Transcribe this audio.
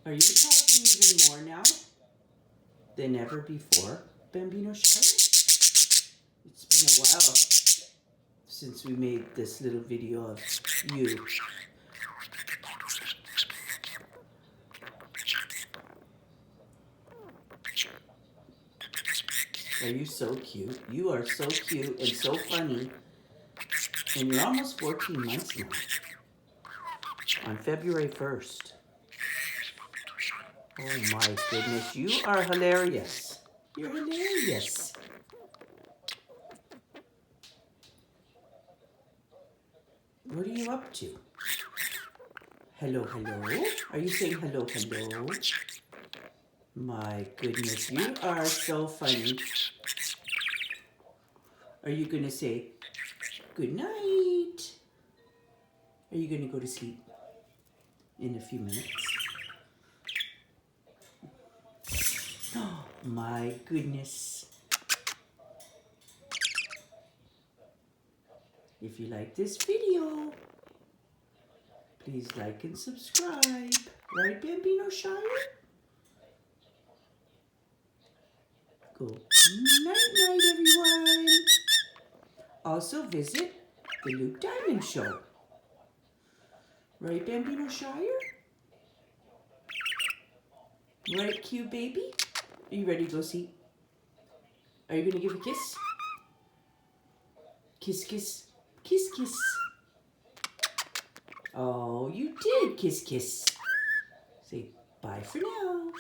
Are you talking even more now than ever before, Bambinoshire? It's been a while since we made this little video of you. Are you so cute? You are so cute and so funny. And you're almost 14 months now. On February 1st. Oh my goodness, you are hilarious. You're hilarious. What are you up to? Hello, hello? Are you saying hello, hello? My goodness, you are so funny. Are you going to say good night? Are you going to go to sleep in a few minutes? Oh, my goodness. If you like this video, please like and subscribe. Right, Bambinoshire? Go night-night, everyone. Also visit the Luke Diamond Show. Right, Bambinoshire? Right, cute baby? Are you ready to go see? Are you going to give a kiss? Kiss, kiss. Kiss, kiss. Oh, you did kiss, kiss. Say bye for now.